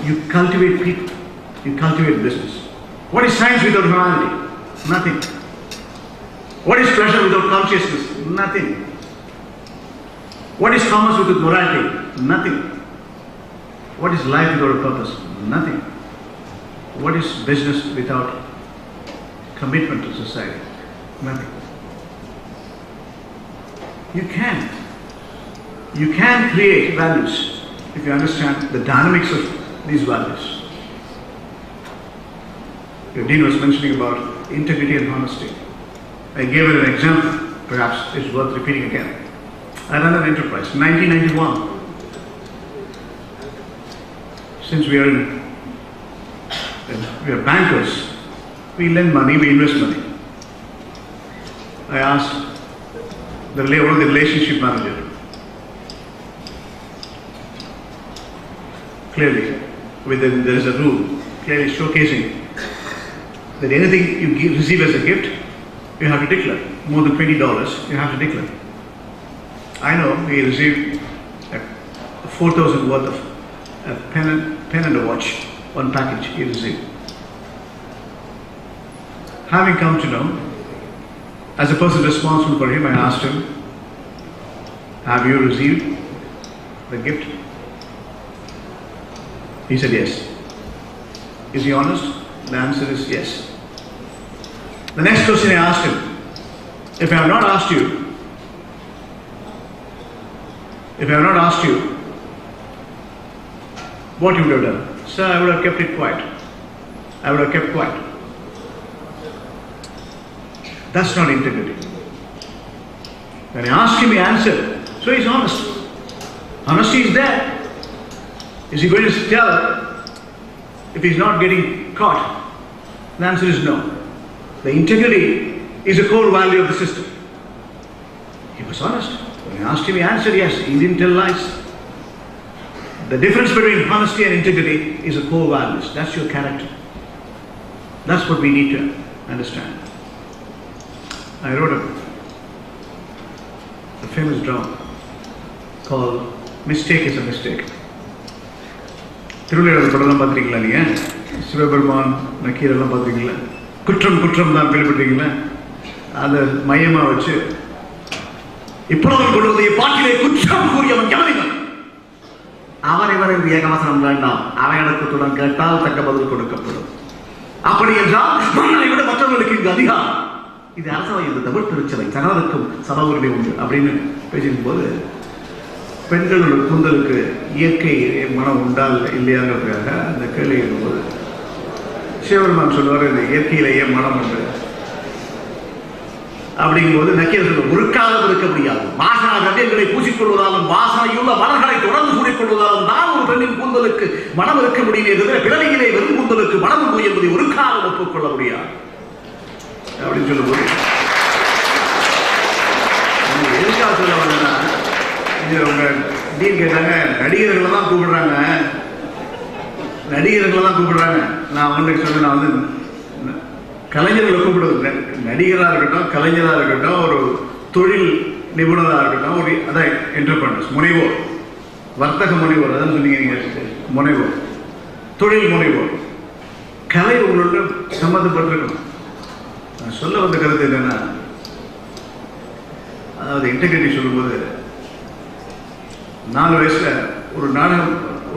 You cultivate people. You cultivate business. What is science without humanity? Nothing. What is pleasure without consciousness? Nothing. What is commerce without morality? Nothing. What is life without a purpose? Nothing. What is business without commitment to society? Nothing. You can create values if you understand the dynamics of these values. Your dean was mentioning about integrity and honesty. I gave it an example, perhaps it's worth repeating again. I ran an enterprise in 1991. Since we are bankers, we lend money, we invest money. I asked one of the relationship manager, clearly, there is a rule, clearly showcasing that anything you receive as a gift, you have to declare. More than $20, you have to declare. I know he received 4,000 worth of a pen and a watch, one package he received. Having come to know, as a person responsible for him, I asked him, have you received the gift? He said yes. Is he honest? The answer is yes. The next question I asked him, if I have not asked you, what you would have done? Sir, I would have kept it quiet. I would have kept quiet. That's not integrity. When I asked him, he answered. So he's honest. Honesty is there. Is he going to tell if he's not getting caught? The answer is no. The integrity is a core value of the system. He was honest. When I asked him, he answered yes. He didn't tell lies. The difference between honesty and integrity is a core value. That's your character. That's what we need to understand. I wrote a famous drama called Mistake is a Mistake. திருவிளையாடல் படம்லாம் பார்த்துருக்கீங்களா நீங்கள்? சிவபெருமான் நக்கீரெல்லாம் பார்த்துருக்கீங்களா? குற்றம் தான் கேள்விப்பட்டீங்களா? அதை மையமாக வச்சு இப்பொழுது கொண்டு வந்து பாட்டிலே குற்றம் கூறியவன் எவனிவன் அவன் இவன் என்று ஏகவசனம் வேண்டாம், அவையடக்கத்துடன் கேட்டால் தக்க பதில் கொடுக்கப்படும். அப்படி என்றால் மன்னனை விட மற்றவர்களுக்கு இங்கு அதிகாரம். இது அரசவை இந்த தமிழ் திருச்சபை சகலருக்கும் சம உரிமை உண்டு அப்படின்னு பேசிக்கும் போது பெண்களோட கூந்தலுக்கு இயற்கை மனம் உண்டா இல்லையாங்கிறதுக்காக அந்த கேள்வி இருக்கும்போது சிவபெருமான் சொல்லுவார், இந்த இயற்கையிலேயே மனம் உண்டு அப்படிங்கும்போது நக்கீரர் சொல்லுவார், ஒருக்காலம் இருக்க முடியாது. வாசனா கட்டியங்களை பூசிக்கொள்வதாலும் வாசனையுள்ள மலர்களை தொடர்ந்து கூடிக்கொள்வதாலும் தான் ஒரு பெண்ணின் கூந்தலுக்கு மனம் இருக்க முடியும். பிறவியிலே வெறும் கூந்தலுக்கு மனம் உண்டு என்பதை ஒரு காலம் ஒப்புக்கொள்ள முடியாது அப்படின்னு சொல்லும்போது எதுக்காக சொல்ல வரேன்னா, உங்க டீன் கேட்டாங்க, நடிகர்களை தான் கூப்பிடுறாங்க. நான் அவங்களுக்கு சொன்னேன், நான் வந்து கலைஞர்களை கூப்பிடுவது, நடிகராக இருக்கட்டும், கலைஞராக இருக்கட்டும், ஒரு தொழில் நிபுணராக இருக்கட்டும், ஒரு அதான் என்டர்பிரனர்ஸ், முனைவோர், வர்த்தக முனைவோர், அதான் சொன்னீங்க நீங்க, முனைவோர், தொழில் முனைவோர், கலை உங்களோட சம்மந்தப்பட்டிருக்கணும். நான் சொல்ல வந்த கருத்து என்னன்னா, அதாவது இன்டெகிரிட்டி சொல்லும்போது 4 வயசுல ஒரு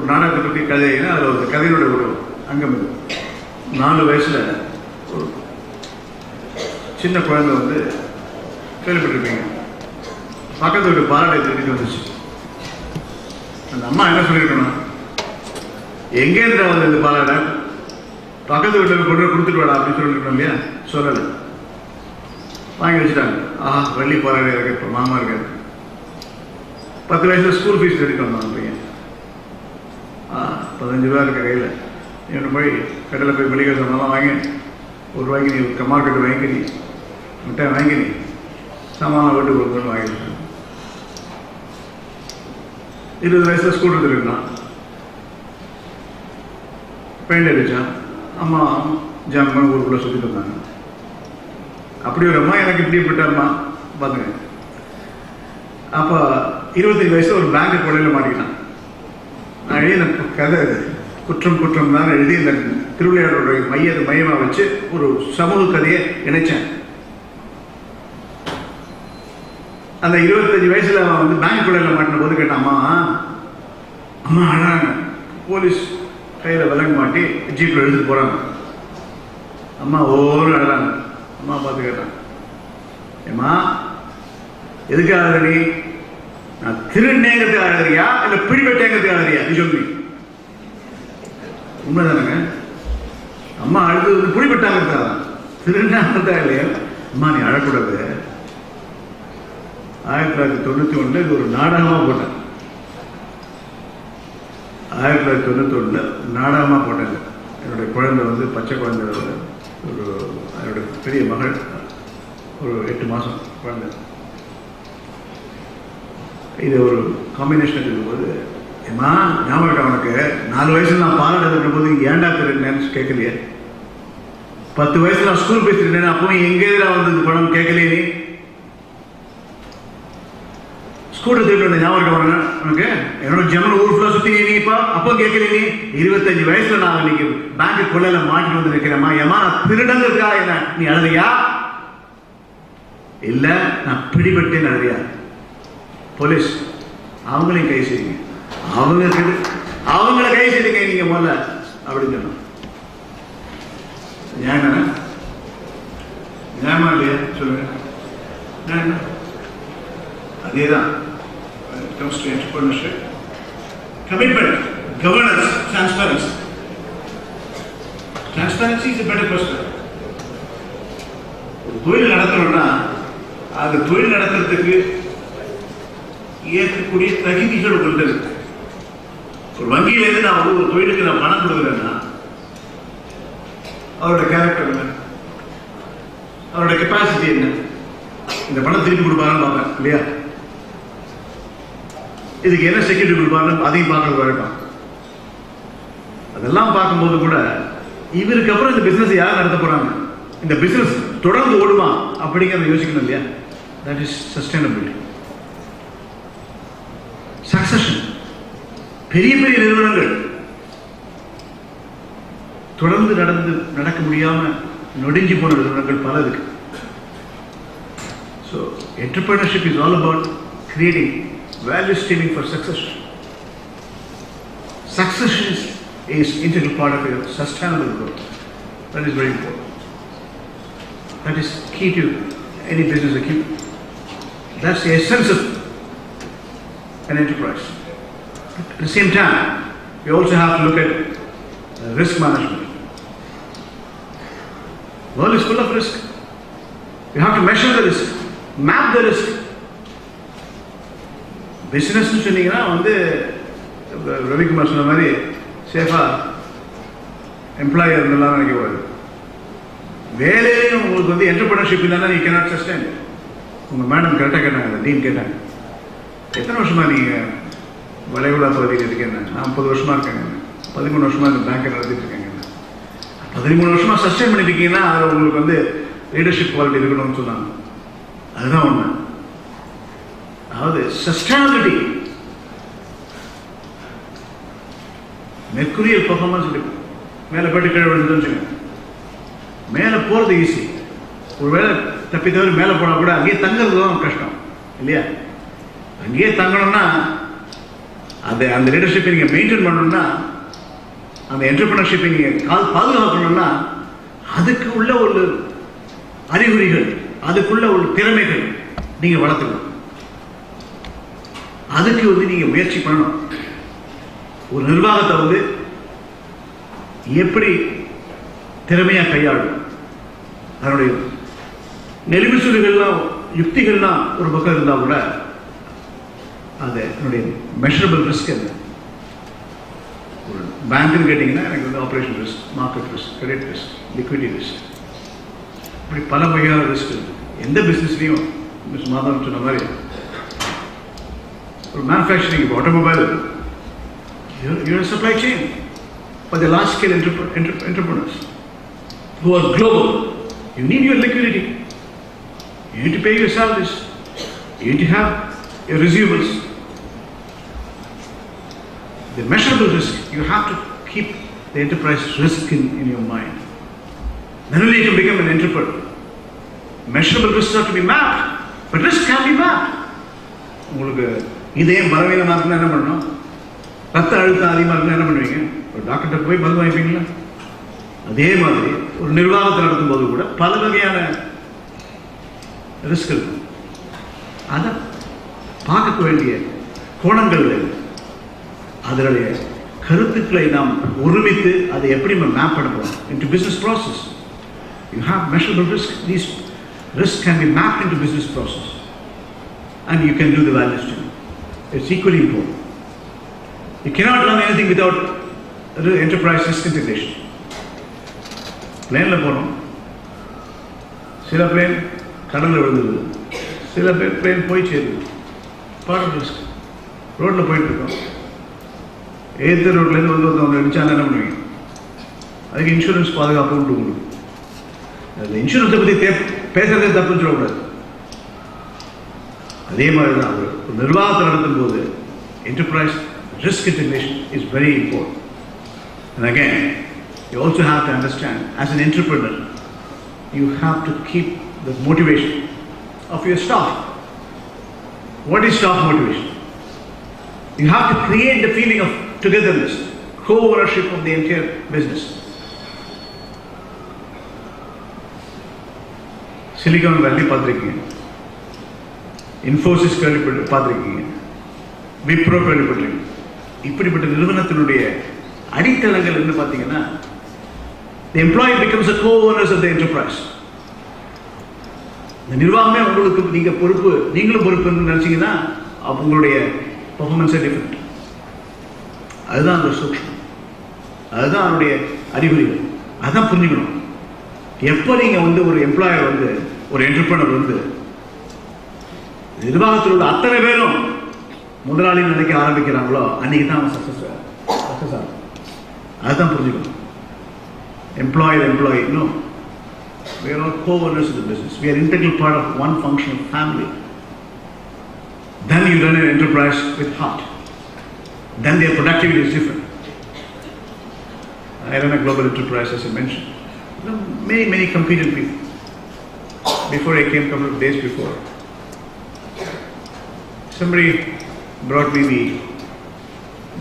நாடகத்தை பற்றி கதைன்னா அதில் ஒரு கதையோட ஒரு அங்கம் இது. 4 வயசுல ஒரு சின்ன குழந்தை வந்து கேள்விப்பட்டிருப்பீங்க, பக்கத்து வீட்டு பாராட்டை திருட்டு வந்துச்சு. அந்த அம்மா என்ன சொல்லியிருக்கணும், எங்கேருந்து வந்து இந்த பாராட்டை பக்கத்து வீட்டில் கொண்டு கொடுத்துட்டு வாடா அப்படின்னு சொல்லியிருக்கணும் இல்லையா? சொல்லலை, வாங்கி வச்சுட்டாங்க. வெள்ளி பாராட்டை இருக்கு, இப்போ மாமா இருக்காரு. 10 வயசுல ஸ்கூல் ஃபீஸ் கட்டிட்டு வந்தான் பையன். 15 ரூபா இருக்க கையில். இவனை போய் கடையில் போய் வெளியே சொன்னாலும் வாங்கி ₹1 நீ மார்க்கெட்டு வாங்கி நீ மிட்டாய் வாங்கி நீ சாமான வீட்டுக்கு கொடுக்கணும்னு வாங்கிட்டாங்க. 20 வயசுல ஸ்கூல் எடுத்துருக்கான், பெயிண்ட் அடித்தான். அம்மா ஜாமன் ஊருக்குள்ளே சுற்றிட்டு வந்தாங்க. அப்படி ஒரு அம்மா எனக்கு இப்படிப்பட்ட அம்மா பார்த்துங்க. அப்போ 25 வயசுல ஒரு பேங்க் கொள்ளையில் மாட்டிக்கிட்டான். நான் எழுதின கதை இது. குற்றம் குற்றம் தான் எழுதி இந்த திருவிளையாடலுடைய மையமாக வச்சு ஒரு சமூக கதையை இணைச்சேன். அந்த 25 வயசுல அவன் வந்து பேங்க் கொள்ளையில மாட்டின போது கேட்டான், அம்மா அம்மா அழகாங்க. போலீஸ் கையில் விலங்கு மாட்டி ஜீப்பில் எடுத்துட்டு போறாங்க. அம்மா ஓரு அழகாங்க. அம்மா பார்த்து கேட்டான், ஏம்மா எதுக்கு அழகு நீ? நான் திருநேங்கிறதுக்கு அழகிறியா இல்லை பிடிபட்டேங்கிறதுக்கு அழகிறியா? நீ சொல்லி உண்மைதானங்க. அம்மா அழுது பிடிபட்டாங்க, திருநாங்கதா இல்லையா? அம்மா நீ அழக்கூடாது. 1991 இது ஒரு நாடகமாக போட்டேன். 1991 நாடகமாக போட்டேங்க. என்னுடைய குழந்தை வந்து பச்சை குழந்தை, ஒரு என்னுடைய பெரிய மகள், ஒரு 8 மாதம் குழந்தை. இது ஒரு காம்பினேஷன் இருக்கும்போது, ஏமா ஞாபகம் அவனுக்கு 4 வயசுல நான் பாடம் எடுக்கிற போது ஏண்டா தெரியுன்னு கேட்கலையே. 10 வயசுல நான் ஸ்கூல் பேசிருந்தேன், அப்பவும் எங்க எதிராக வந்தது படம் கேட்கலையே. நீ ஸ்கூட்டர் திருட்டு வந்த ஞாபகம் வரங்க உனக்கு? என்னோட ஜெமன் ஊர் ஃபுல்லாக சுற்றி நீப்பா அப்போ கேட்கல. நீ 25 வயசுல நான் இன்னைக்கு பேங்க் கொள்ளையில மாட்டி வந்து நிற்கிறேம்மா. ஏமா நான் திருடங்கிறதுக்கா என்ன நீ அழுறியா? இல்ல நான் பிடிபட்டேன்னு அழுறியா? போலீஸ் அவங்களையும் கை செய்யுங்க, அவங்கள கை செய்யுங்க நீங்க முதல்ல அப்படின்னு சொன்னோம். நியாயமா இல்லையா சொல்லுங்க. அதேதான் comes to entrepreneurship, commitment, governance, transparency. Transparency is a better question. ஒரு தொழில் நடத்தணும்னா அந்த தொழில் நடத்துறதுக்கு ஏற்கக்கூடிய தகுதிகள் உங்களுக்கு இருக்கு. ஒரு வங்கியிலேருந்து நான் ஒரு தொழிலுக்கு நான் பணம் கொடுக்குறேன்னா அவரோட கேரக்டர் என்ன, அவரோட கெப்பாசிட்டி என்ன, இந்த பணம் திருப்பி கொடுப்பாங்கன்னு பார்ப்பேன் இல்லையா? இதுக்கு என்ன செக்யூரிட்டி கொடுப்பாங்க அதையும் பார்க்கறது வழக்கம். அதெல்லாம் பார்க்கும்போது கூட இவருக்கு அப்புறம் இந்த பிசினஸ் யார் நடத்த போறாங்க, இந்த பிசினஸ் தொடர்ந்து ஓடுமா அப்படிங்கிறத யோசிக்கணும் இல்லையா? That is sustainability. சக்சஷன். பெரிய பெரிய நிறுவனங்கள் தொடர்ந்து நடக்க முடியாம நொடிஞ்சு போன நிறுவனங்கள் பல இருக்கு. So entrepreneurship is all about creating value streaming for succession. Succession is integral part of your sustainable growth. That is very important. That is key to any business acumen. That's the essence of an enterprise. At the same time, we also have to look at risk management. The world is full of risk. You have to measure the risk, map the risk. Business சொன்னீங்கன்னா வந்து ரவிக்குமார் சொன்ன மாதிரி சேஃபா employer இருந்தெல்லாம் நினைக்கக்கூடாது. வேலையிலையும் உங்களுக்கு வந்து என்டர்பிரினர்ஷிப் இல்லைன்னா நீ கேனாட் சஸ்டைன். உங்கள் மேடம் கரெக்டாக கேட்டாங்க, டீன் கேட்டாங்க, எத்தனை வருஷமா நீங்கள் வளைகுடா பகுதியில் இருக்கேன்? நான் 50 வருஷமா இருக்கேங்க. 13 வருஷமா இந்த பேங்கை நடத்திட்டு இருக்கேங்க. 13 வருஷமா சஸ்டைன் பண்ணிருக்கீங்கன்னா அதில் உங்களுக்கு வந்து லீடர்ஷிப் குவாலிட்டி இருக்கணும்னு சொன்னாங்க. அதுதான் உண்மை. அதாவது சஸ்டைனபிலிட்டி, மெர்க்குரியல் பெர்ஃபார்மன்ஸ் இருக்கு. மேலே போயிட்டு கீழே விழுந்துன்னு மேலே போகிறது ஈஸி. ஒருவேளை தப்பி தவிர மேலே போனால் கூட அங்கேயே தங்கிறது தான் கஷ்டம் இல்லையா? அங்கேயே தங்கணும்னா அந்த லீடர்ஷிப்பை நீங்கள் மெயின்டைன் பண்ணணும்னா, அந்த என்டர்பிரினர்ஷிப்பை நீங்கள் பாதுகாக்கணும்னா அதுக்கு உள்ள ஒரு அறிகுறிகள், அதுக்குள்ள ஒரு திறமைகள் நீங்கள் வளர்த்துக்கணும். அதுக்கு வந்து நீங்க முயற்சி பண்ணணும். ஒரு நிர்வாகத்தை வந்து எப்படி திறமையா கையாளும், அதனுடைய நெறிமுறைகள்லாம் யுக்திகள்லாம் ஒரு பக்கம் இருந்தா கூட அது என்னுடைய மெஷரபிள் ரிஸ்க் என்ன. ஒரு பேங்க்னு கேட்டீங்கன்னா எனக்கு வந்து operation risk, market risk, credit risk, liquidity risk, இப்படி பல வகையான ரிஸ்க் இருக்கு. எந்த பிஸ்னஸ்லையும் மிஸ் மாதம் சொன்ன மாதிரி for manufacturing, automobile, you're a supply chain for the large scale entrepreneurs who are global. You need your liquidity, you need to pay your salaries, you need to have your receivables. The measurable risk, you have to keep the enterprise risk in your mind. Then only you can become an entrepreneur. Measurable risks are to be mapped, but risk can be mapped. உங்களுக்கு இதயம் பலவீனமாக இருந்தால் என்ன பண்ணணும்? ரத்த அழுத்தம் அதிகமாக இருந்தால் என்ன பண்ணுவீங்க? ஒரு டாக்டர்கிட்ட போய் மருந்து வாங்கிப்பீங்களா? அதே மாதிரி ஒரு நிர்வாகத்தை நடத்தும் போது கூட பல வகையான ரிஸ்க் இருக்கும். அதை பார்க்க வேண்டிய கோணங்கள் அதனுடைய கருத்துக்களை நாம் ஒருமித்து அதை எப்படி நம்ம மேப் பண்ண போகிறோம் into business process. You have measurable risk. These risks can be mapped into business process, and you can do the value stream. It's equally important. You cannot run anything without enterprise risk integration. பிளேனில் போகிறோம், சில plane கடலில் விழுந்துருது, சில plane போய் சேருது. Part of risk. ரோட்டில் போயிட்டுருக்கோம், ஏற்ற ரோட்லேருந்து வந்து அடித்தாங்க, என்ன பண்ணுவீங்க? அதுக்கு இன்சூரன்ஸ் பாதுகாப்பு உண்டு உங்களுக்கு. அந்த இன்சூரன்ஸை பற்றி பேசுறதே தப்புன்னு சொல்லக்கூடாது. அதே மாதிரி தான் ஒரு நிர்வாகத்தை நடத்தும் போது enterprise risk integration is very important. And again, you also have to understand, as an entrepreneur, you have to keep the motivation of your staff. What is staff motivation? You have to create the feeling of togetherness, co-ownership of the entire business. Silicon Valley பார்த்துருக்கீங்க, இன்ஃபோசிஸ் பார்த்துருக்கீங்க, விப்ரோ கேள்விப்பட்டிருக்கீங்க. இப்படிப்பட்ட நிறுவனத்தினுடைய அடித்தளங்கள் என்ன பார்த்தீங்கன்னா, the employee becomes a co-owners of the enterprise. இந்த நிர்வாகமே உங்களுக்கு நீங்கள் பொறுப்பு, நீங்களும் பொறுப்புன்னு நினச்சிங்கன்னா உங்களுடைய பர்ஃபார்மன்ஸே டிஃப்ரெண்ட். அதுதான் அந்த சூக்ஷ்மம், அதுதான் அவனுடைய அறிகுறிகள். அதான் புரிஞ்சுக்கணும். எப்போ நீங்கள் வந்து ஒரு எம்ப்ளாயர் வந்து ஒரு என்டர்பிரனர் வந்து நிர்வாகத்தில் உள்ள அத்தனை பேரும் முதலாளின்னு நினைக்க ஆரம்பிக்கிறாங்களோ அன்னைக்கு தான் அவன் சக்ஸஸ் ஆகும். அதுதான் புரிஞ்சுக்கணும். Employee no, we are all co-owners of the business. We are integral part of one functional family. Then you run an enterprise with heart. Then their productivity is different. I run a global enterprise, as I mentioned. Many competent people. Before I came, a couple of days before, somebody brought me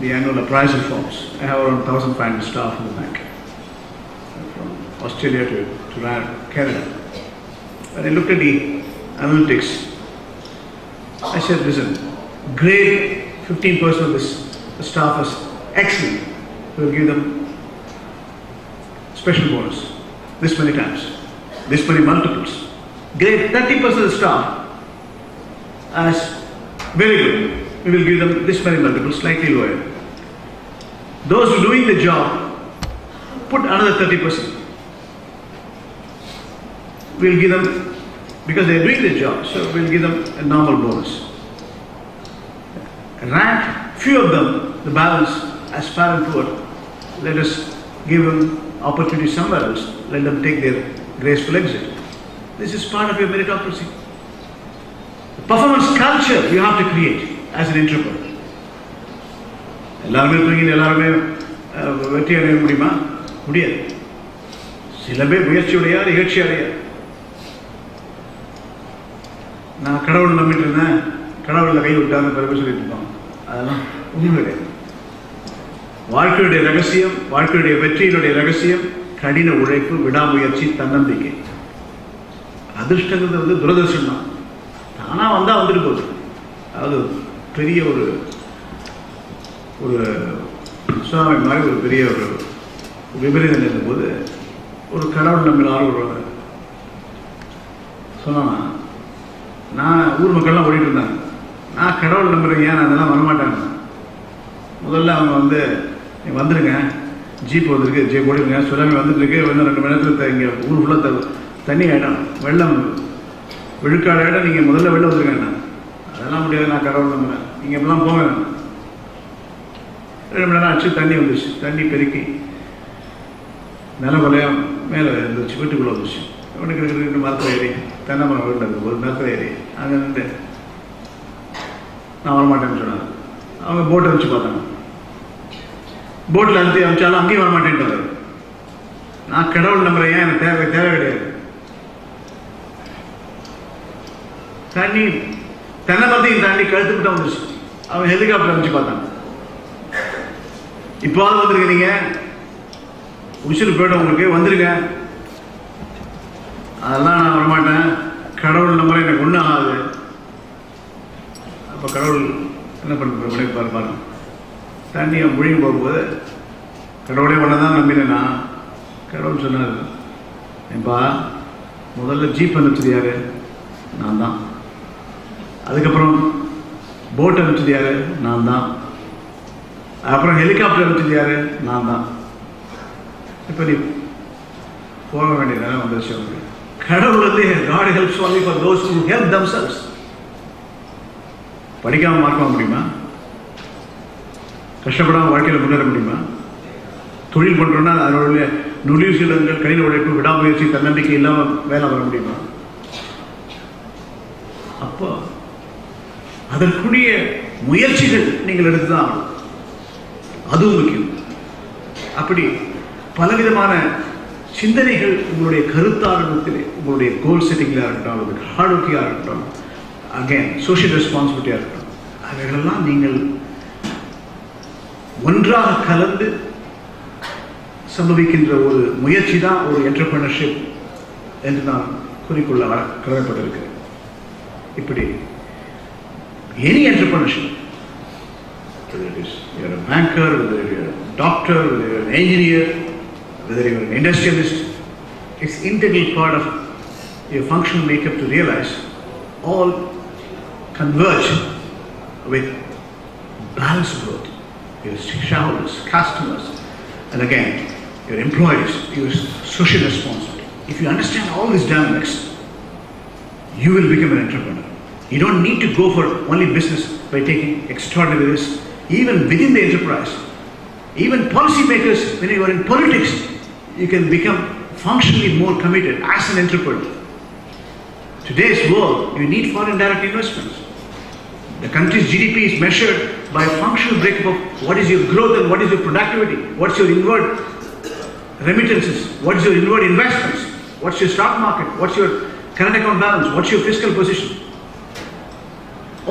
the annual appraisal forms. I have around 1,500 staff in the bank, from Australia to Canada. When I looked at the analytics, I said, listen, grade 15% of this staff is excellent. We will give them special bonus. This many times, this many multiples. Grade 30% of the staff as very good. We will give them this many multiples, slightly lower. Those who are doing the job, put another 30%. We will give them, because they are doing the job, so we will give them a normal bonus. Rank few of them, the balance as far and poor. Let us give them opportunity somewhere else. Let them take their graceful exit. This is part of your meritocracy. The performance culture you have to create as an entrepreneur. எல்லாருமே தூங்கி எல்லாருமே வெற்றி அடைய முடியுமா? முடியாது. சில பேர் முயற்சியுடையார், இகழ்ச்சி அடையார். நான் கடவுள் நம்பிட்டு இருந்தேன், கடவுளில் கை விட்டாங்க பிறகு சொல்லிட்டு இருப்பாங்க. அதெல்லாம் உண்மை கிடையாது. வாழ்க்கையுடைய ரகசியம், வாழ்க்கையுடைய வெற்றியினுடைய ரகசியம் கடின உழைப்பு, விடாமுயற்சி, தன்னம்பிக்கை. அதிர்ஷ்டங்கிறது வந்து துரதிர்ஷ்டம் தான். தானா வந்தால் வந்துட்டு போகுது. அதாவது பெரிய ஒரு சுனாமி மாதிரி ஒரு பெரிய ஒரு விபரீதம் இருந்தபோது ஒரு கடவுள் நம்பினாலும் ஒரு சொன்னானா, நான் ஊர் மக்கள்லாம் ஓடிட்டு இருந்தாங்க, நான் கடவுள் நம்புறேன், ஏன் அதெல்லாம் வரமாட்டாங்க. முதல்ல அவங்க வந்து நீங்கள் வந்துடுங்க, ஜீப் வந்துருக்கு, ஜீப் ஓடிடுங்க, சுனாமி வந்துட்டுருக்கு, இன்னும் 2 மணி நேரத்தில் இங்கே ஊர் ஃபுல்லாக தண்ணி ஆகிடும், வெள்ளம் விழுக்காடு ஆகிடும், நீங்கள் முதல்ல வெளில வந்துருங்க. அதெல்லாம் முடியாது, நான் கடவுள் நம்புறேன், நீங்கள் இப்பெல்லாம் போங்க. 2 மணி நேரம் ஆச்சு, தண்ணி வந்துச்சு. தண்ணி பெருக்கி நிலம் வலையம் மேலே இருந்துச்சு, வீட்டுக்குள்ளே வந்துச்சு. உனக்கு இருக்கிற மரத்தில் ஏறி, தென்னை மரம் வீட்டில் ஒரு மரத்தில் ஏறி அங்கே நின்று நான் வரமாட்டேன்னு சொன்னாங்க. அவங்க போட்டை வச்சு பார்த்தாங்க. போட்டில் அனுப்பி அனுப்பிச்சாலும் அங்கேயும் வர மாட்டேன்ட்டு. நான் கடவுள் நம்புறேன், ஏன் எனக்கு தேவை கிடையாது. தண்ணி தென்னை மரத்தையும் தாண்டி கழுத்துக்கிட்ட வந்துச்சு. அவன் ஹெலிகாப்டர் அனுப்பிச்சு பார்த்தான். இப்போது வந்துருக்கிறீங்க, உசுறு போய்ட்டு உங்களுக்கு வந்துருங்க. அதெல்லாம் நான் வரமாட்டேன், கடவுள் நம்புறேன், எனக்கு ஒன்றும் ஆகாது. அப்போ கடவுள் என்ன பண்ணுற பாருங்க. தண்ணியை முழுங்கி போகும்போது கடவுளே ஒன்றை தான் நம்பினேன்னா, கடவுள் சொன்னார், ஏன்பா முதல்ல ஜீப் அனுப்பிச்சது யாரு? நான் தான். அதுக்கப்புறம் போட் அனுப்பிச்சது யாரு? நான் தான். அப்புறம் ஹெலிகாப்டர் அனுப்பிச்சது யாரு? நான் தான். இப்போ நீ போக வேண்டியதானே வந்துருச்சு. கடவுள் வந்து God helps only for those who help themselves. படிக்காம மார்க் வாங்க முடியுமா? கஷ்டப்படாமல் வாழ்க்கையில் முன்னேற முடியுமா? தொழில் பண்ணுறோன்னா அதனுடைய நுழைவு சீலங்கள், கையில் உழைப்பு, விடாமுயற்சி, தன்னம்பிக்கை இல்லாமல் வேலை வர முடியுமா? அப்போ அதற்குரிய முயற்சிகள் நீங்கள் எடுத்துதான், அதுவும் முக்கியம். அப்படி பலவிதமான சிந்தனைகள் உங்களுடைய கருத்தாரம்பத்திலே, உங்களுடைய கோல் செட்டிங்காக இருக்கட்டும், அல்லது ஹார்ட் ஒர்க்கிங்காக இருக்கட்டும், அகேன் சோஷியல் ரெஸ்பான்சிபிலிட்டியாக இருக்கட்டும், அவைகளெல்லாம் நீங்கள் ஒன்றாக கலந்து சம்பவிக்கின்ற ஒரு முயற்சி தான் ஒரு என்டர்பிரினர்ஷிப் என்று நான் குறிக்கொள்ள கடமைப்பட்டிருக்கிறேன். இப்படி any entrepreneurship, whether it is you're a banker, whether you're a doctor, whether you're an engineer, whether you're an industrialist, it's integral part of your functional makeup to realize all converge with balanced growth. Your shareholders, customers, and again your employees, your social responsibility. If you understand all these dynamics, you will become an entrepreneur. You don't need to go for only business by taking extraordinary risks, even within the enterprise. Even policymakers, when you are in politics, you can become functionally more committed as an entrepreneur. Today's world, you need foreign direct investments. The country's GDP is measured by a functional breakup of what is your growth and what is your productivity, what's your inward remittances, what's your inward investments, what's your stock market, what's your current account balance, what's your fiscal position.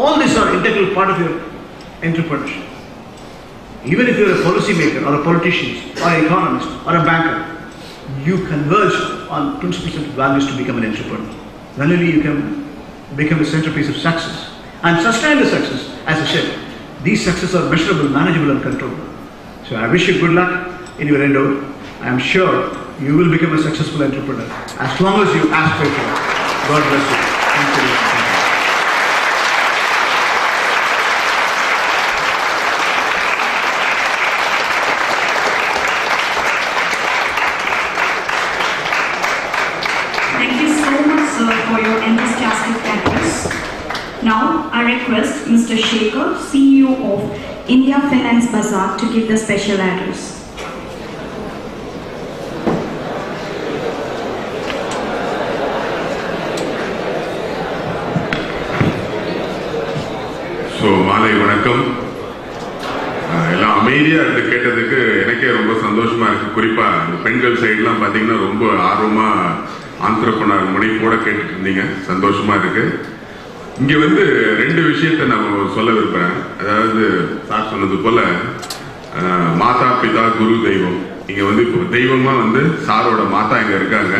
All these are integral part of your entrepreneurship. Even if you're a policy maker or a politician or an economist or a banker, you converge on principles and values to become an entrepreneur. Then only you can become a centerpiece of success and sustain the success. As I said, these successes are measurable, manageable and controllable. So I wish you good luck in your endeavor. I am sure you will become a successful entrepreneur as long as you aspire for it. God bless you. Thank you. For your enthusiastic address. Now, I request Mr. Shekhar, CEO of India Finance Bazaar, to give the special address. மாலை வணக்கம். எல்லாம் அமைதியாக இருந்து கேட்டதுக்கு எனக்கே ரொம்ப சந்தோஷமா இருக்கு. குறிப்பாக இந்த பெண்கள் சைட்லாம் பார்த்தீங்கன்னா ரொம்ப ஆர்வமாக ஆந்திரப்பனர் முனைப்போட கேட்டுட்டு இருந்தீங்க. சந்தோஷமா இருக்கு. இங்க வந்து ரெண்டு விஷயத்தை நான் சொல்ல விரும்புறேன். அதாவது சார் சொன்னது போல மாதா பிதா குரு தெய்வம். இங்க வந்து இப்போ தெய்வமா வந்து சாரோட மாதா இங்க இருக்காங்க,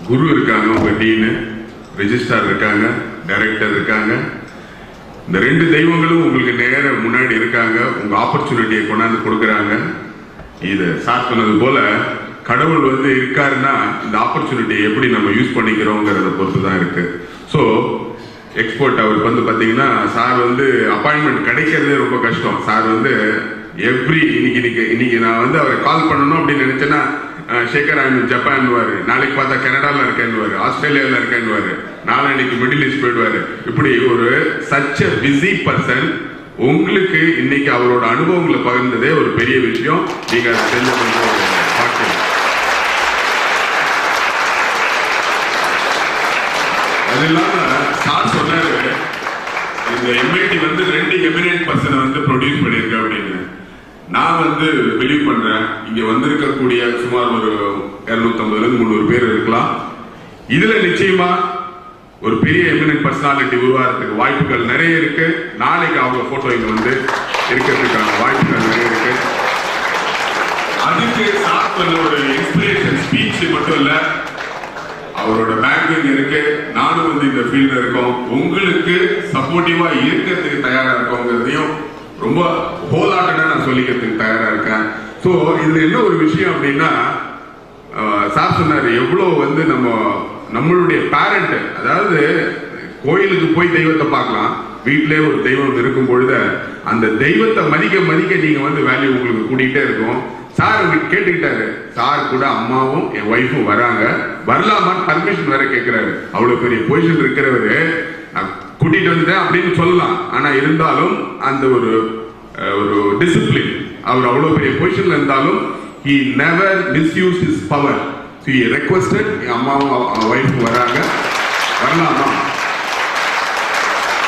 குரு இருக்காங்க, உங்க டீனு ரெஜிஸ்ட்ரார் இருக்காங்க, டைரக்டர் இருக்காங்க. இந்த ரெண்டு தெய்வங்களும் உங்களுக்கு நேர முன்னாடி இருக்காங்க, உங்க ஆப்பர்ச்சுனிட்டியை கொண்டாந்து கொடுக்குறாங்க. இது சார் சொன்னது போல கடவுள் வந்து இருக்காருன்னா இந்த ஆப்பர்ச்சுனிட்டியை எப்படி நம்ம யூஸ் பண்ணிக்கிறோங்கிறத பொறுத்து தான் இருக்கு. ஸோ எக்ஸ்போர்ட் அவருக்கு வந்து பார்த்தீங்கன்னா சார் வந்து அப்பாயின்மெண்ட் கிடைக்கிறதே ரொம்ப கஷ்டம். சார் வந்து இன்னைக்கு நான் வந்து அவரை கால் பண்ணணும் அப்படின்னு நினைச்சேன்னா ஷேகர் ஜப்பான்வாரு, நாளைக்கு பார்த்தா கனடாவில் இருக்கேன்னுவாரு, ஆஸ்திரேலியாவில் இருக்கேன்னுவாரு, நாளைக்கு மிடில் ஈஸ்ட் போயிடுவாரு. இப்படி ஒரு சச் எ பிஸி பர்சன். உங்களுக்கு இன்னைக்கு அவரோட அனுபவங்களை பகிர்ந்ததே ஒரு பெரிய விஷயம். நீங்க அதை தெரிஞ்ச பார்க்கணும். அது இல்லாம சார் சொன்னாரு இந்த எம்ஐடி வந்து 2 எமினன்ட் பர்சனை வந்து ப்ரொடியூஸ் பண்ணிருக்கு அப்படின்னு. நான் வந்து பிலீவ் பண்றேன், இங்க வந்திருக்கக்கூடிய சுமார் ஒரு 250-300 பேர் இருக்கலாம். இதுல நிச்சயமா ஒரு பெரிய எமினன்ட் பர்சனாலிட்டி உருவாகிறதுக்கு வாய்ப்புகள் நிறைய இருக்கு. நாளைக்கு அவங்க போட்டோ இங்க வந்து இருக்கிறதுக்கான வாய்ப்புகள் நிறைய இருக்கு. அதுக்கு சார் ஒரு இன்ஸ்பிரேஷன் ஸ்பீச் மட்டும் இல்ல, அவரோட பேக்ரவுண்ட் இருக்கு. நானும் வந்து இந்த ஃபீல்ட்ல இருக்கோம், உங்களுக்கு சப்போர்ட்டிவா இருக்கிறதுக்கு தயாரா இருக்கோங்கிறதையும் ரொம்ப ஹோலாட்டடா நான் சொல்லிக்கிறதுக்கு தயாரா இருக்கேன். ஸோ இதுல என்ன ஒரு விஷயம் அப்படின்னா, சார் சொன்னாரு எவ்வளவு வந்து நம்மளுடைய பேரண்ட், அதாவது கோயிலுக்கு போய் தெய்வத்தை பார்க்கலாம், வீட்டிலே ஒரு தெய்வம் இருக்கும் பொழுது அந்த தெய்வத்தை மதிக்க மதிக்க நீங்க வந்து வேல்யூ உங்களுக்கு கூட்டிகிட்டே இருக்கும். சார் கேட்டுக்கிட்டாரு, சார் கூட அம்மாவும் என் ஒய்ஃபும் வராங்க, வரலாமான்னு பர்மிஷன் வேற கேட்கிறாரு. அவ்வளவு பெரிய பொசிஷன் இருக்கிறவரு நான் கூட்டிட்டு வந்துட்டேன் அப்படின்னு சொல்லலாம். ஆனா இருந்தாலும் அந்த ஒரு டிசிப்ளின், அவர் அவ்வளவு பெரிய பொசிஷன்ல இருந்தாலும் he never misused his power. So he requested, என் அம்மாவும் ஒய்ஃபும் வராங்க, வரலாமா?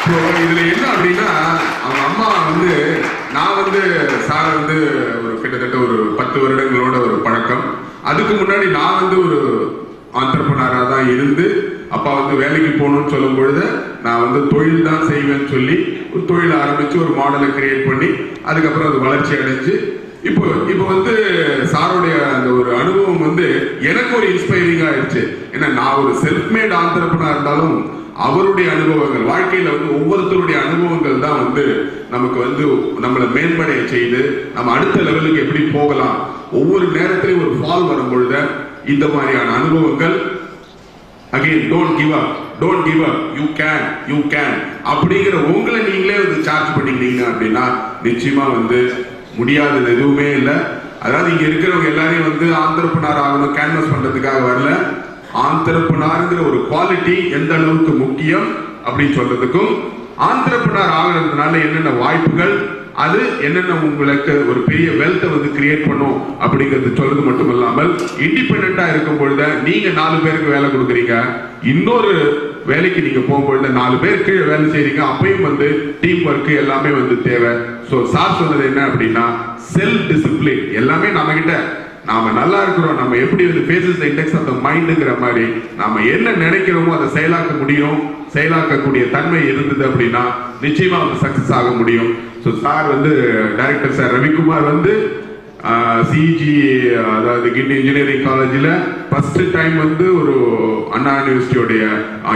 ஸோ இதுல என்ன அப்படின்னா, அவங்க அம்மா வந்து நான் வந்து சார் வந்து ஒரு கிட்டத்தட்ட ஒரு 10 வருடங்களோட ஒரு பழக்கம். அதுக்கு முன்னாடி நான் வந்து ஒரு ஆண்டர்பிரனரா தான் இருந்து, அப்பா வந்து வேலைக்கு போகணும்னு சொல்லும் பொழுது நான் வந்து தொழில் தான் செய்வேன்னு சொல்லி ஒரு தொழில் ஆரம்பிச்சு ஒரு மாடலை கிரியேட் பண்ணி அதுக்கப்புறம் அது வளர்ச்சி அடைஞ்சு இப்போ வந்து சாருடைய அந்த ஒரு அனுபவம் வந்து எனக்கு ஒரு இன்ஸ்பைரிங் ஆயிடுச்சு. ஏன்னா நான் ஒரு செல்ஃப் மேட் ஆண்டர்பிரனர் இருந்தாலும் அவருடைய அனுபவங்கள், வாழ்க்கையில வந்து ஒவ்வொருத்தருடைய அனுபவங்கள் தான் வந்து நமக்கு வந்து நம்மளை மேம்படைய செய்து நம்ம அடுத்த லெவலுக்கு எப்படி போகலாம். ஒவ்வொரு நேரத்திலையும் ஒரு ஃபால் வரும் பொழுது இந்த மாதிரியான அனுபவங்கள், again don't give up, you can அப்படிங்கிற உங்களை நீங்களே வந்து சார்ஜ் பண்ணிக்கிறீங்க அப்படின்னா நிச்சயமா வந்து முடியாதது எதுவுமே இல்லை. அதாவது இங்க இருக்கிறவங்க எல்லாரையும் வந்து ஆண்டர்பிரனர் ஆகணும் கேன்வஸ் பண்றதுக்காக வரல. ஆண்டர்பிரனர்ங்கிற ஒரு குவாலிட்டி எந்த அளவுக்கு முக்கியம் அப்படின்னு சொல்றதுக்கும், ஆண்டர்பிரனர் ஆகிறதுனால என்னென்ன வாய்ப்புகள், அது என்னென்ன உங்களுக்கு ஒரு பெரிய வெல்த்தை வந்து கிரியேட் பண்ணும் அப்படிங்கிறது சொல்றது மட்டும் இல்லாமல், இண்டிபெண்டா இருக்கும் பொழுது நீங்க 4 பேருக்கு வேலை கொடுக்குறீங்க, இன்னொரு வேலைக்கு நீங்க போகும்பொழுது 4 பேர் கீழே வேலை செய்றீங்க, அப்பயும் வந்து டீம் ஒர்க் எல்லாமே வந்து தேவை. ஸோ சார் சொன்னது என்ன அப்படின்னா, செல்ஃப் டிசிப்ளின் எல்லாமே நம்ம கிட்ட, நாம நல்லா இருக்கிறோம், நம்ம எப்படி வந்து ஃபேஸஸ் இண்டெக்ஸ் ஆஃப் தி மைண்ட்ங்கிற மாதிரி நாம என்ன நினைக்கிறோமோ அதை செயலாக்க முடியும். செயலாக்கக்கூடிய தன்மை இருந்தது அப்படின்னா நிச்சயமா வந்து சக்சஸ் ஆக முடியும். ஸோ சார் வந்து டைரக்டர் சார் ரவிக்குமார் வந்து சிஜி, அதாவது கிண்டி இன்ஜினியரிங் காலேஜில் ஃபர்ஸ்ட் டைம் வந்து ஒரு அண்ணா யூனிவர்சிட்டியோடைய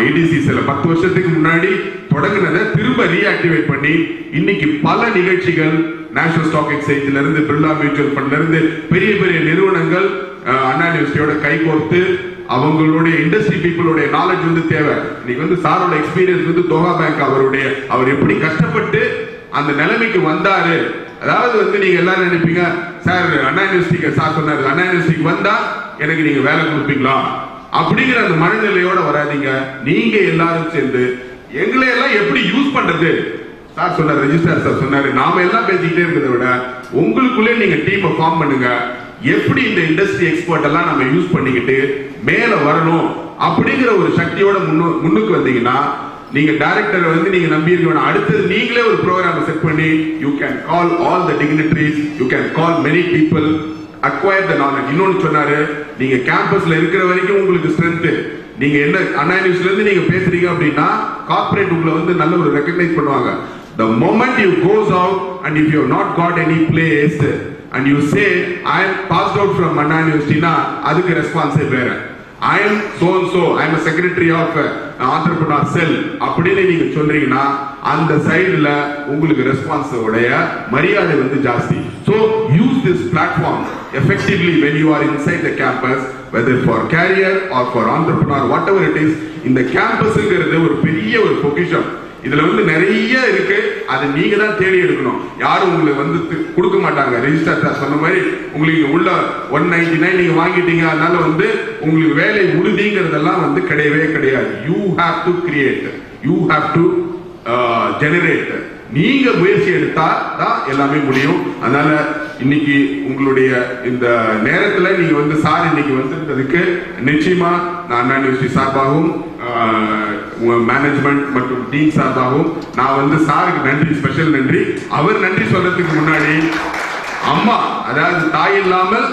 இடிசிசில 10 வருஷத்துக்கு முன்னாடி தொடங்கினதை திரும்ப ரீஆக்டிவேட் பண்ணி இன்னைக்கு பல நிகழ்ச்சிகள், நேஷனல் ஸ்டாக் எக்ஸ்சேஞ்சில இருந்து, பிர்லா மியூச்சுவல் ஃபண்ட்ல இருந்து பெரிய பெரிய நிறுவனங்கள் அண்ணா யூனிவர்சிட்டியோட கைகோர்த்து அவங்களுடைய இண்டஸ்ட்ரி பீப்புளுடைய நாலேஜ் வந்து தேவை. இன்னைக்கு வந்து சாரோட எக்ஸ்பீரியன்ஸ் வந்து தோஹா பேங்க், அவர் எப்படி கஷ்டப்பட்டு அந்த நிலைமைக்கு வந்தாரு. அதாவது வந்து நீங்க எல்லாரும் நினைப்பீங்க, சார் அண்ணா யூனிவர்சிட்டிக்கு சார் சொன்னாரு, அண்ணா யூனிவர்சிட்டிக்கு வந்தா எனக்கு நீங்க வேலை கொடுப்பீங்களா அப்படிங்கிற அந்த மனநிலையோட வராதீங்க. நீங்க எல்லாரும் சேர்ந்து எங்களை எல்லாம் எப்படி யூஸ் பண்றது, சார் சொன்னார், ரெஜிஸ்ட்ரார் சார் சொன்னாரு, நாம எல்லாம் பேசிக்கிட்டே இருக்கிறத விட உங்களுக்குள்ளே நீங்க டீமை ஃபார்ம் பண்ணுங்க. எப்படி இந்த இண்டஸ்ட்ரி எக்ஸ்பர்ட் எல்லாம் நம்ம யூஸ் பண்ணிக்கிட்டு மேல வரணும் அப்படிங்கிற ஒரு சக்தியோட முன்னுக்கு வந்தீங்கன்னா நீங்க டைரக்டரை வந்து நீங்க நம்பி இருக்க வேணாம். அடுத்தது நீங்களே ஒரு ப்ரோக்ராம் செட் பண்ணி you can call all the dignitaries, you can call many people, acquire the knowledge. இன்னொன்னு சொன்னாரு, நீங்க கேம்பஸ்ல இருக்கிற வரைக்கும் உங்களுக்கு ஸ்ட்ரென்த், நீங்க என்ன அண்ணா யூனிவர்சிட்டில இருந்து நீங்க பேசுறீங்க அப்படின்னா கார்ப்பரேட் உங்களை வந்து நல்ல ஒரு ரெகக்னைஸ் பண்ணுவாங்க. The moment you goes out and if you have not got any place and you say I am passed out from Anna University na adukku response vera, I am so and so, I am a secretary of entrepreneur cell அப்படினு நீங்க சொல்றீங்கன்னா அந்த சைடுல உங்களுக்கு response உடைய மரியாதை வந்து ஜாஸ்தி. So use this platform effectively when you are inside the campus, whether for career or for entrepreneur, whatever it is. இந்த கேம்பஸ்ங்கிறது ஒரு பெரிய ஒரு பொக்கிஷம். இதுல வந்து நிறைய இருக்கு, அதை நீங்க தான் தேடி எடுக்கணும். யாரும் உங்களுக்கு வந்து கொடுக்க மாட்டாங்க. ரெஜிஸ்டர் சொன்ன மாதிரி உங்களுக்கு உள்ள 199 நீங்க வாங்கிட்டீங்க, அதனால வந்து உங்களுக்கு வேலை உறுதிங்கிறதெல்லாம் வந்து கிடையவே கிடையாது. You have to create, you have to generate. நீங்க முயற்சி எடுத்தா தான் எல்லாமே முடியும். அதனால இன்னைக்கு உங்களுடைய இந்த நேரத்துல நீங்க வந்து சார் இன்னைக்கு வந்திருந்ததுக்கு நிச்சயமா நான் அண்ணா யூனிவர்சிட்டி சார்பாகவும் மேனேஜ்மெண்ட் மற்றும் டீம் சார்பாகவும் நான் வந்து சாருக்கு நன்றி, ஸ்பெஷல் நன்றி. அவர் நன்றி சொல்றதுக்கு முன்னாடி அம்மா, அதாவது தாய் இல்லாமல்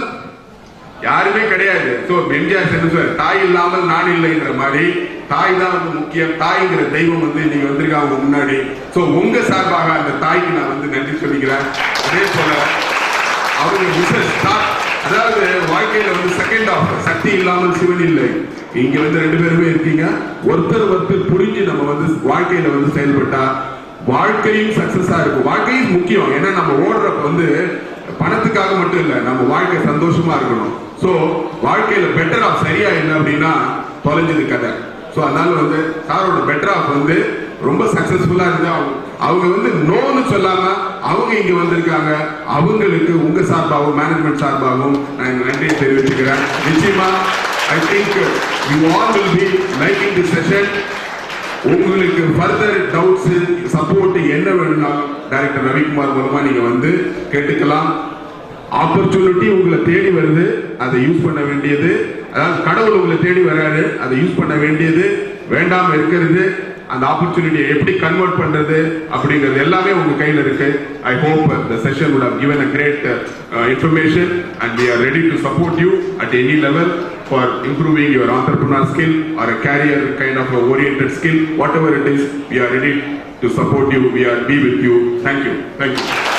யாருமே கிடையாது. சோ எம்ஜிஆர் என்ன சொல்ற, தாய் இல்லாமல் நான் இல்லைங்கிற மாதிரி தாய் தான் வந்து முக்கியம். தாய்ங்கிற தெய்வம் வந்து நீங்க வந்திருக்காங்க முன்னாடி. சோ உங்க சார்பாக அந்த தாய்க்கு நான் வந்து நன்றி சொல்லிக்கிறேன். அதே போல அவங்க மிஸ்ஸஸ் அதாவது வாழ்க்கையில வந்து செகண்ட் ஆஃப் சக்தி இல்லாமல் சிவன் இல்லை. இங்க வந்து 2 பேருமே இருக்கீங்க. ஒருத்தர் புரிஞ்சு நம்ம வந்து வாழ்க்கையில வந்து செயல்பட்டா வாழ்க்கையும் சக்சஸா இருக்கும். வாழ்க்கையும் முக்கியம். ஏன்னா நம்ம ஓடுறப்ப வந்து பணத்துக்காக மட்டும் இல்ல, நம்ம வாழ்க்கை சந்தோஷமா இருக்கணும். சோ வாழ்க்கையில பெட்டர் ஆஃப் சரியா என்ன அப்படின்னா தொலைஞ்சது கதை. சோ அதனால வந்து சாரோட பெட்டர் ஆஃப் வந்து ரொம்ப சக்சஸ்ஃபுல்லா இருந்தா அவங்க வந்து நோன்னு சொல்லாம அவங்க இங்க வந்திருக்காங்க. அவங்களுக்கு உங்க சார்பாகவும் மேனேஜ்மெண்ட் சார்பாகவும் நான் நன்றியை தெரிவிச்சுக்கிறேன். நிச்சயமா I think you all will be liking the session. உங்களுக்கு ஃபர்தர் டவுட்ஸ் சப்போர்ட் என்ன வேணும்னாலும் டைரக்டர் ரவிக்குமார் மூலமா நீங்க வந்து கேட்டுக்கலாம். ஆப்பர்ச்சுனிட்டி உங்களை தேடி வருது, அதை யூஸ் பண்ண வேண்டியது. அதாவது கடவுள் உங்களை தேடி வராரு, அதை யூஸ் பண்ண வேண்டியது. வேண்டாம இருக்கிறது, அந்த ஆப்பர்ச்சுனிட்டியை எப்படி கன்வெர்ட் பண்றது அப்படிங்கிறது எல்லாமே உங்க கையில இருக்கு. I hope the session would have given a great information and we are ready to support you at any level for improving your entrepreneur skill or a career kind of a oriented skill. Whatever it is, we are ready to support you. We are be with you. Thank you. Thank you.